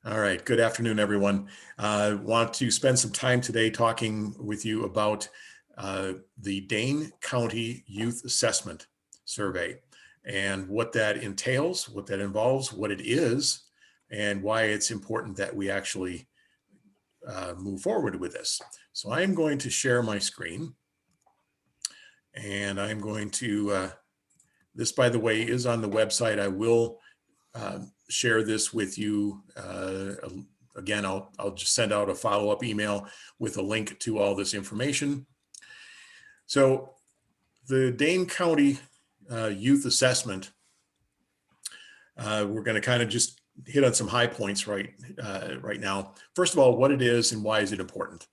All right, good afternoon, everyone. I want to spend some time today talking with you about the Dane County Youth Assessment Survey and what that entails, what that involves, what it is, and why it's important that we actually move forward with this. So I'm going to share my screen, and I'm going to, this, by the way, is on the website. I will share this with you. Again, I'll just send out a follow-up email with a link to all this information. So the Dane County Youth Assessment, we're going to kind of just hit on some high points right now. First of all, what it is and why is it important?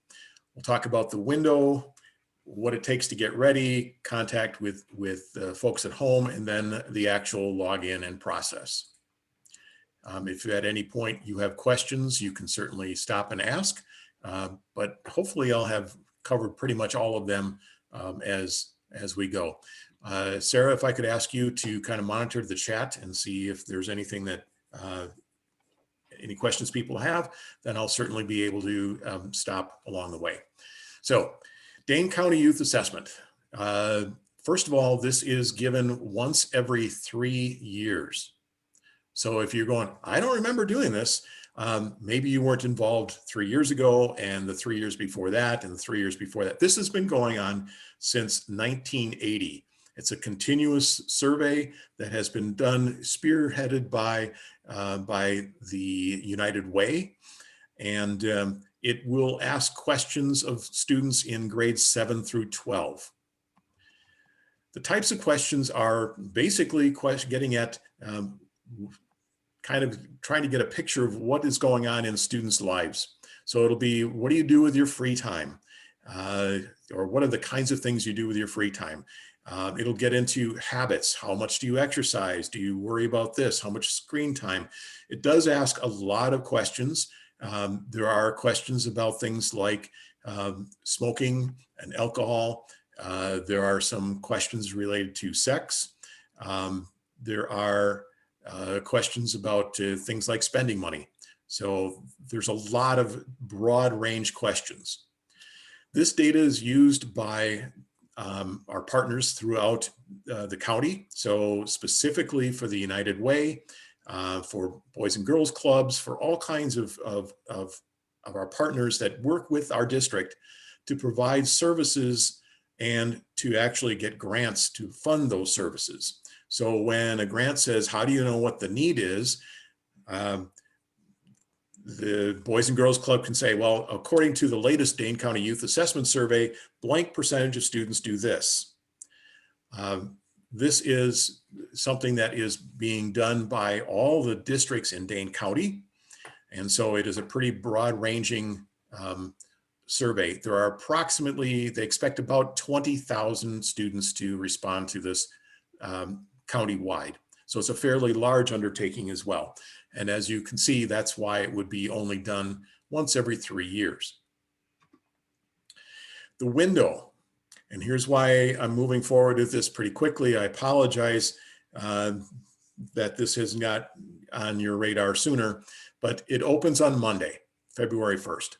We'll talk about the window, what it takes to get ready, contact with folks at home, and then the actual login and process. If at any point you have questions, you can certainly stop and ask, but hopefully I'll have covered pretty much all of them as we go. Sarah, if I could ask you to kind of monitor the chat and see if there's anything that, any questions people have, then I'll certainly be able to stop along the way. So, Dane County Youth Assessment. First of all, this is given once every 3 years. So if you're going, I don't remember doing this, maybe you weren't involved 3 years ago and the 3 years before that and the 3 years before that. This has been going on since 1980. It's a continuous survey that has been done, spearheaded by the United Way. And it will ask questions of students in grades 7 through 12. The types of questions are basically getting at kind of trying to get a picture of what is going on in students' lives. So it'll be, what do you do with your free time? Or what are the kinds of things you do with your free time? It'll get into habits. How much do you exercise? Do you worry about this? How much screen time? It does ask a lot of questions. There are questions about things like smoking and alcohol. There are some questions related to sex. There are questions about things like spending money. So there's a lot of broad range questions. This data is used by our partners throughout the county. So specifically for the United Way, for Boys and Girls Clubs, for all kinds of our partners that work with our district to provide services and to actually get grants to fund those services. So when a grant says, how do you know what the need is? The Boys and Girls Club can say, well, according to the latest Dane County Youth Assessment Survey, blank percentage of students do this. This is something that is being done by all the districts in Dane County. And so it is a pretty broad ranging survey. There are approximately, they expect about 20,000 students to respond to this county-wide. So it's a fairly large undertaking as well. And as you can see, that's why it would be only done once every 3 years. The window, and here's why I'm moving forward with this pretty quickly. I apologize that this has not on your radar sooner, but it opens on Monday, February 1st.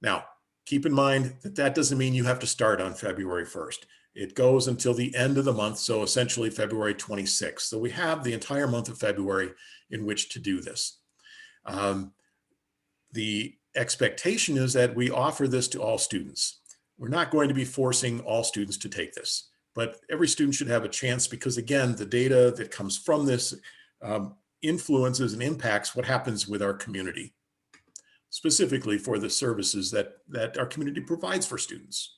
Now, keep in mind that that doesn't mean you have to start on February 1st. It goes until the end of the month, so essentially February 26th. So we have the entire month of February in which to do this. The expectation is that we offer this to all students. We're not going to be forcing all students to take this, but every student should have a chance because, again, the data that comes from this influences and impacts what happens with our community, specifically for the services that our community provides for students.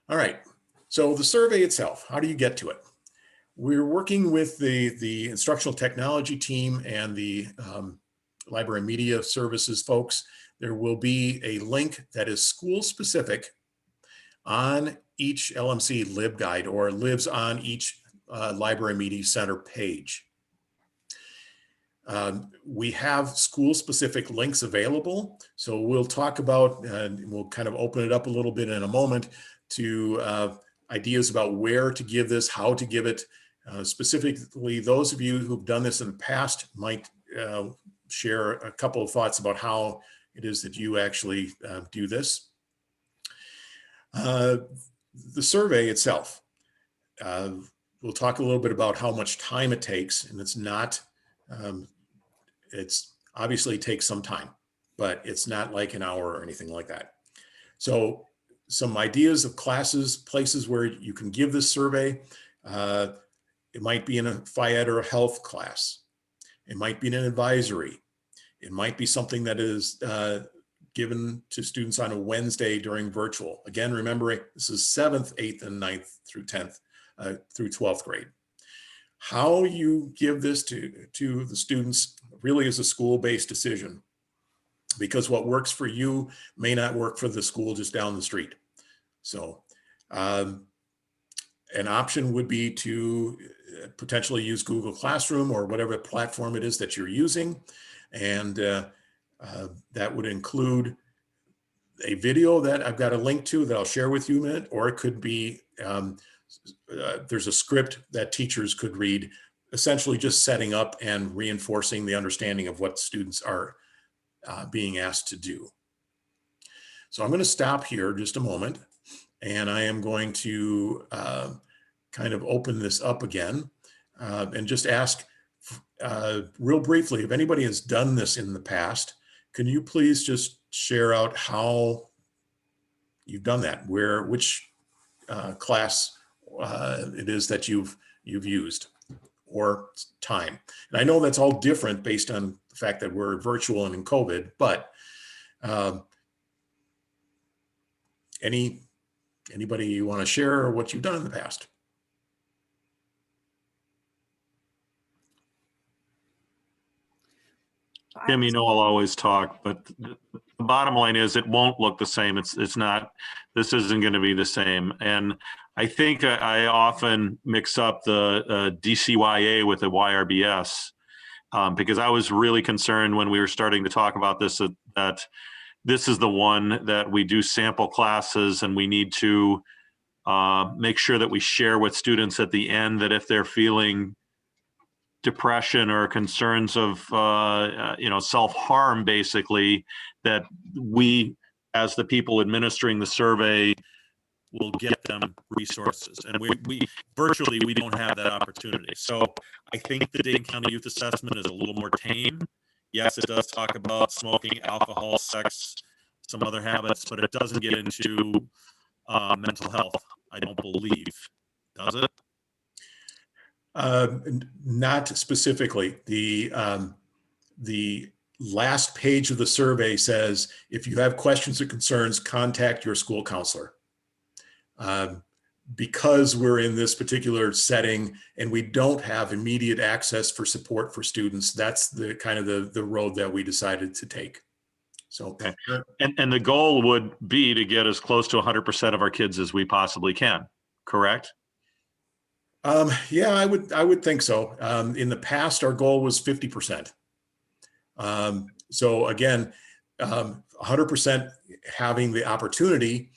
All right, so the survey itself, how do you get to it? We're working with the instructional technology team and the library media services folks. There will be a link that is school specific on each LMC LibGuide, or lives on each library media center page. We have school specific links available. So we'll talk about, and we'll kind of open it up a little bit in a moment, to ideas about where to give this, how to give it. Specifically, those of you who've done this in the past might share a couple of thoughts about how it is that you actually do this. The survey itself, we'll talk a little bit about how much time it takes, and it's not, it's obviously takes some time, but it's not like an hour or anything like that. So some ideas of classes, places where you can give this survey. It might be in a Phy Ed or a health class. It might be in an advisory. It might be something that is given to students on a Wednesday during virtual. Again, remembering this is 7th, 8th, and 9th through 10th through 12th grade. How you give this to the students really is a school-based decision, because what works for you may not work for the school just down the street. So an option would be to potentially use Google Classroom or whatever platform it is that you're using. And that would include a video that I've got a link to that I'll share with you in a minute, or it could be, there's a script that teachers could read, essentially just setting up and reinforcing the understanding of what students are being asked to do. So I'm going to stop here just a moment, and I am going to kind of open this up again and just ask real briefly, if anybody has done this in the past, can you please just share out how you've done that, which class it is that you've used, or time. And I know that's all different based on the fact that we're virtual and in COVID, but anybody you want to share what you've done in the past? Tim, you know I'll always talk, but the bottom line is it won't look the same. It's not, this isn't going to be the same. And I think I often mix up the DCYA with the YRBS because I was really concerned when we were starting to talk about this, that this is the one that we do sample classes, and we need to make sure that we share with students at the end that if they're feeling depression or concerns of self-harm, basically, that we as the people administering the survey will get them resources. And we virtually, we don't have that opportunity. So I think the Dane County Youth Assessment is a little more tame. Yes, it does talk about smoking, alcohol, sex, some other habits, but it doesn't get into mental health, I don't believe. Does it? Not specifically. The last page of the survey says, if you have questions or concerns, contact your school counselor. Because we're in this particular setting and we don't have immediate access for support for students, that's the kind of the road that we decided to take. So, okay. And the goal would be to get as close to 100% of our kids as we possibly can, correct? Yeah, I would think so. In the past, our goal was 50%. So again, 100% having the opportunity.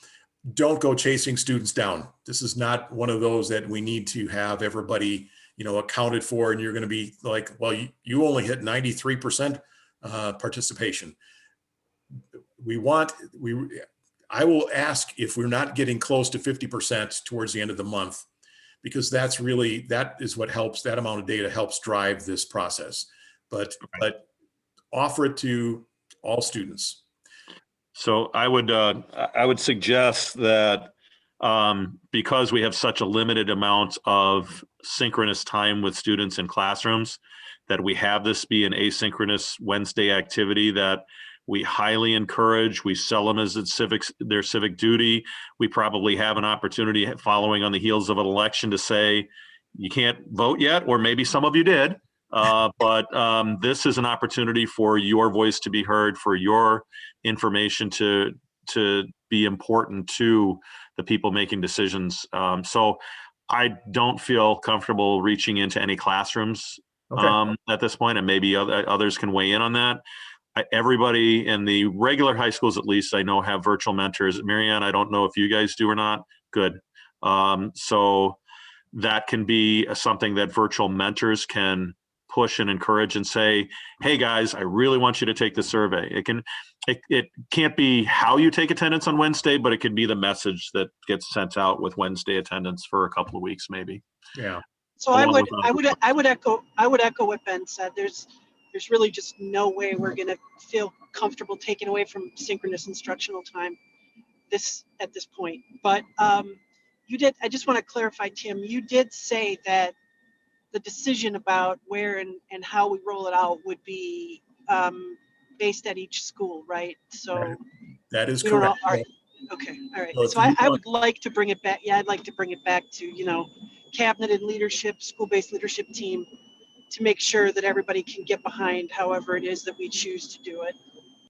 Don't go chasing students down. This is not one of those that we need to have everybody, accounted for, and you're going to be like, well, you only hit 93% participation. I will ask if we're not getting close to 50% towards the end of the month, because that is what helps. That amount of data helps drive this process, but offer it to all students. So I would suggest that because we have such a limited amount of synchronous time with students in classrooms, that we have this be an asynchronous Wednesday activity that we highly encourage. We sell them as their civic duty. We probably have an opportunity following on the heels of an election to say, you can't vote yet, or maybe some of you did. But this is an opportunity for your voice to be heard, for your information to be important to the people making decisions. So I don't feel comfortable reaching into any classrooms at this point, and maybe others can weigh in on that. Everybody in the regular high schools, at least, I know have virtual mentors. Marianne, I don't know if you guys do or not. Good. So that can be something that virtual mentors can push and encourage and say, hey guys, I really want you to take the survey. It can't be how you take attendance on Wednesday, but it can be the message that gets sent out with Wednesday attendance for a couple of weeks, maybe. Yeah. So I would echo what Ben said. There's really just no way we're going to feel comfortable taking away from synchronous instructional time at this point. But I just want to clarify, Tim, you did say that the decision about where and how we roll it out would be based at each school, right? So that is we don't correct. all right. Okay, all right. So So I would like to bring it back. Yeah, I'd like to bring it back to, cabinet and leadership, school-based leadership team, to make sure that everybody can get behind however it is that we choose to do it.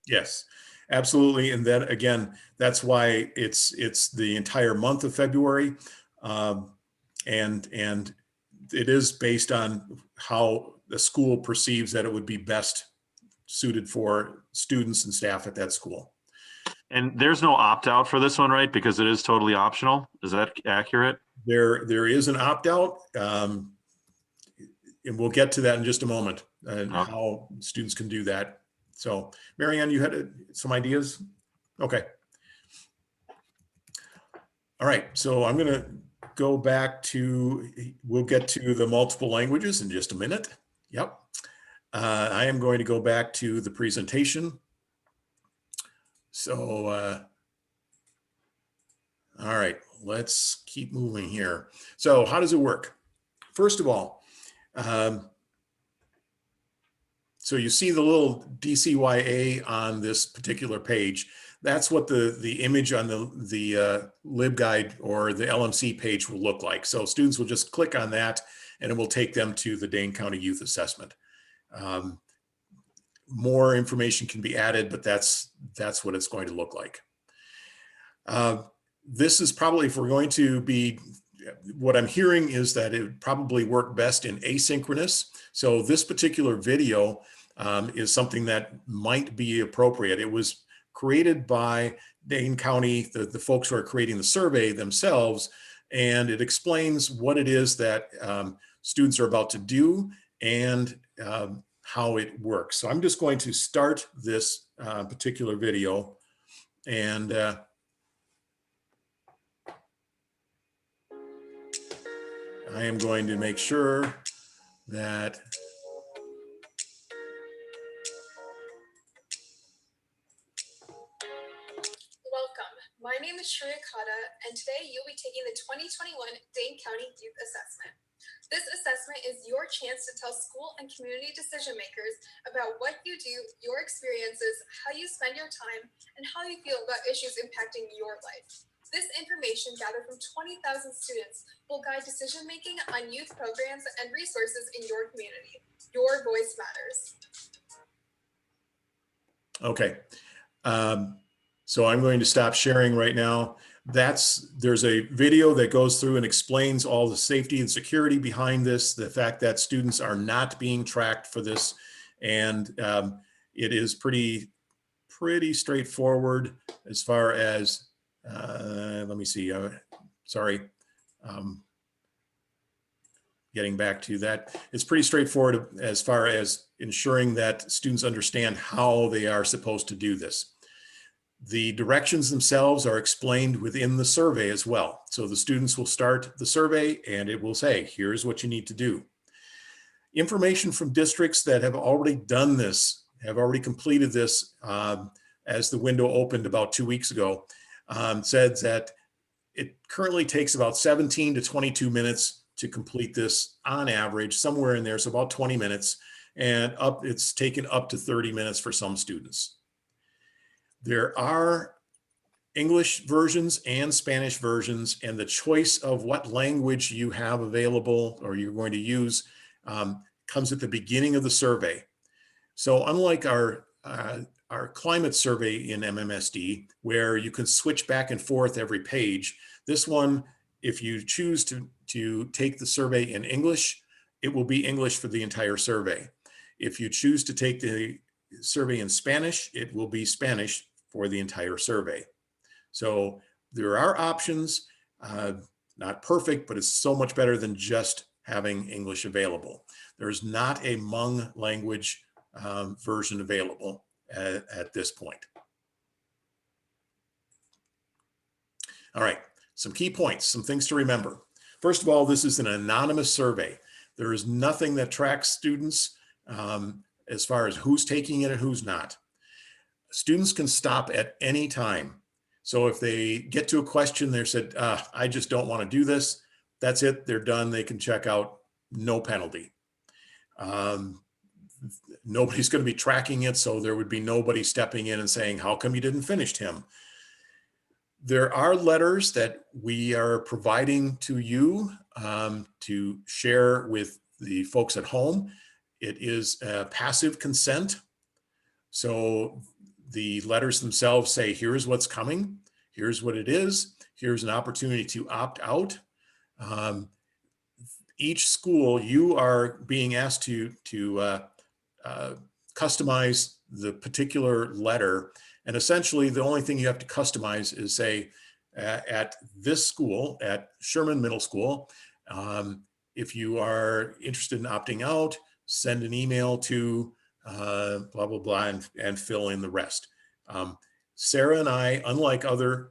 Yes, absolutely. And then again, that's why it's the entire month of February. And it is based on how the school perceives that it would be best suited for students and staff at that school. And there's no opt-out for this one, right? Because it is totally optional. Is that accurate? There is an opt-out, and we'll get to that in just a moment, and how students can do that. So, Marianne, you had some ideas? Okay. All right, so I'm going to go back to, we'll get to the multiple languages in just a minute. Yep. I am going to go back to the presentation. So, all right, let's keep moving here. So how does it work? First of all, so you see the little DCYA on this particular page. That's what the image on the LibGuide or the LMC page will look like. So students will just click on that and it will take them to the Dane County Youth Assessment. More information can be added, but that's what it's going to look like. This is probably, if we're going to be, what I'm hearing is that it would probably work best in asynchronous. So this particular video is something that might be appropriate. It was created by Dane County, the folks who are creating the survey themselves, and it explains what it is that students are about to do and how it works. So I'm just going to start this particular video, and I am going to make sure that Welcome. My name is Shreya Kata, and today you'll be taking the 2021 Dane County Youth Assessment. This assessment is your chance to tell school and community decision makers about what you do, your experiences, how you spend your time, and how you feel about issues impacting your life. This information gathered from 20,000 students will guide decision making on youth programs and resources in your community. Your voice matters. okay. So I'm going to stop sharing right now. There's a video that goes through and explains all the safety and security behind this, the fact that students are not being tracked for this. And it is pretty straightforward as far as, let me see, sorry. Getting back to that, it's pretty straightforward as far as ensuring that students understand how they are supposed to do this. The directions themselves are explained within the survey as well. So the students will start the survey and it will say, here's what you need to do. Information from districts that have already done this, have already completed this, as the window opened about 2 weeks ago, said that it currently takes about 17 to 22 minutes to complete this on average, somewhere in there, so about 20 minutes, and it's taken up to 30 minutes for some students. There are English versions and Spanish versions, and the choice of what language you have available or you're going to use comes at the beginning of the survey. So unlike our climate survey in MMSD, where you can switch back and forth every page, this one, if you choose to take the survey in English, it will be English for the entire survey. If you choose to take the survey in Spanish, it will be Spanish for the entire survey. So there are options, not perfect, but it's so much better than just having English available. There's not a Hmong language version available at this point. All right, some key points, some things to remember. First of all, this is an anonymous survey. There is nothing that tracks students as far as who's taking it and who's not. Students can stop at any time. So if they get to a question, they said, I just don't want to do this, that's it, they're done, they can check out, no penalty. Nobody's going to be tracking it, so there would be nobody stepping in and saying, how come you didn't finish, Tim? There are letters that we are providing to you to share with the folks at home. It is passive consent. So the letters themselves say, here's what's coming, here's what it is, here's an opportunity to opt out. Each school, you are being asked to customize the particular letter. And essentially, the only thing you have to customize is say, at this school, at Sherman Middle School, if you are interested in opting out, send an email to blah, blah, blah, and fill in the rest. Sarah and I, unlike other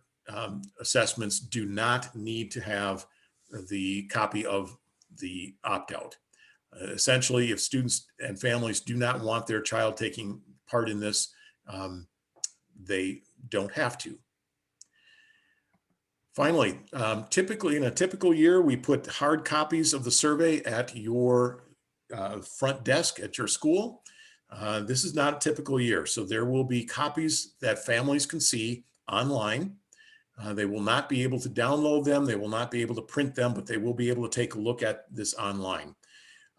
assessments, do not need to have the copy of the opt-out. Essentially, if students and families do not want their child taking part in this, they don't have to. Finally, typically in a typical year, we put hard copies of the survey at your front desk at your school. This is not a typical year, so there will be copies that families can see online. They will not be able to download them, they will not be able to print them, but they will be able to take a look at this online.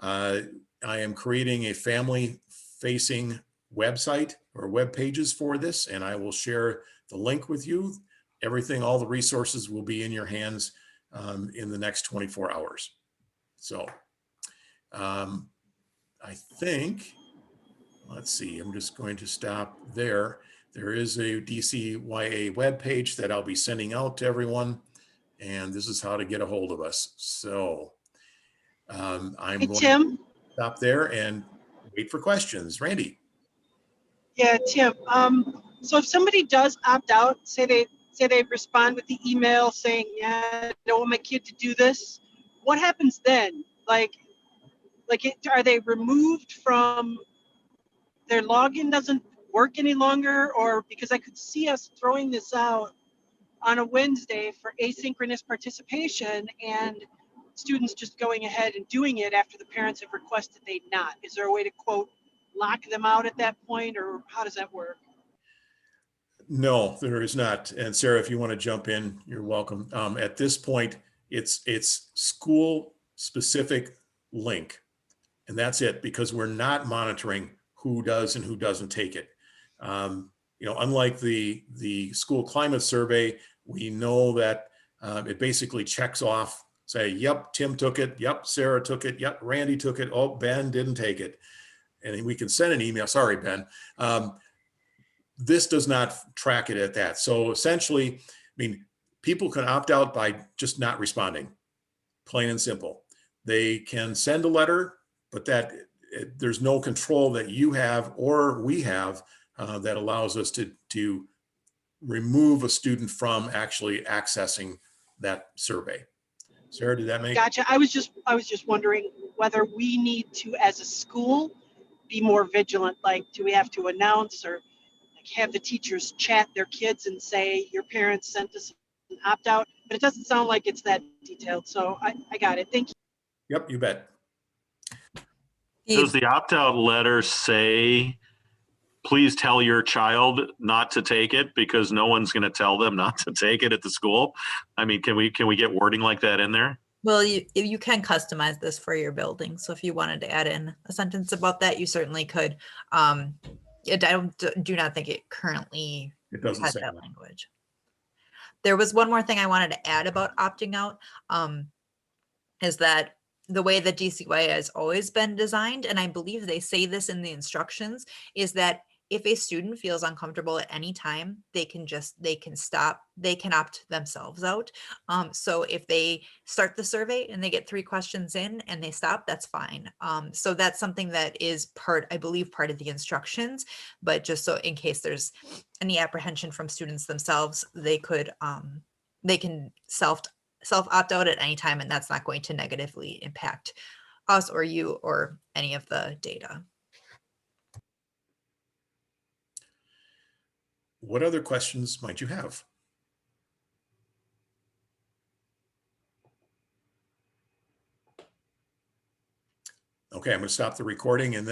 I am creating a family-facing website or web pages for this, and I will share the link with you. Everything, all the resources will be in your hands in the next 24 hours. So I think, let's see, I'm just going to stop there. There is a DCYA webpage that I'll be sending out to everyone, and this is how to get a hold of us. So I'm Hey, going Tim. to stop there and wait for questions. Randy. Yeah, Tim. So if somebody does opt out, say they respond with the email saying, yeah, I don't want my kid to do this, what happens then? Are they removed from their login doesn't work any longer? Or because I could see us throwing this out on a Wednesday for asynchronous participation and students just going ahead and doing it after the parents have requested they not. Is there a way to, quote, lock them out at that point, or how does that work? No, there is not. And Sarah, if you want to jump in, you're welcome. At this point, it's school specific link, and that's it, because we're not monitoring who does and who doesn't take it. Unlike the school climate survey, we know that it basically checks off, say, yep, Tim took it. Yep, Sarah took it. Yep, Randy took it. Oh, Ben didn't take it. And we can send an email. Sorry, Ben. This does not track it at that. So essentially, people can opt out by just not responding, plain and simple. They can send a letter, but there's no control that you have or we have that allows us to remove a student from actually accessing that survey. Sarah, did that make? Gotcha. I was just wondering whether we need to, as a school, be more vigilant. Like, do we have to announce or have the teachers chat their kids and say, your parents sent us an opt-out? But it doesn't sound like it's that detailed. So I got it. Thank you. Yep, you bet. Does the opt-out letter say, please tell your child not to take it because no one's going to tell them not to take it at the school? Can we get wording like that in there? Well, you can customize this for your building. So if you wanted to add in a sentence about that, you certainly could. I do not think it currently has that language. There was one more thing I wanted to add about opting out, is that the way that DCYA has always been designed, and I believe they say this in the instructions, is that If a student feels uncomfortable at any time, they can stop, they can opt themselves out. So if they start the survey and they get 3 questions in and they stop, that's fine. So that's something that is I believe part of the instructions, but just so in case there's any apprehension from students themselves, they can self opt out at any time, and that's not going to negatively impact us or you or any of the data. What other questions might you have? Okay, I'm going to stop the recording and then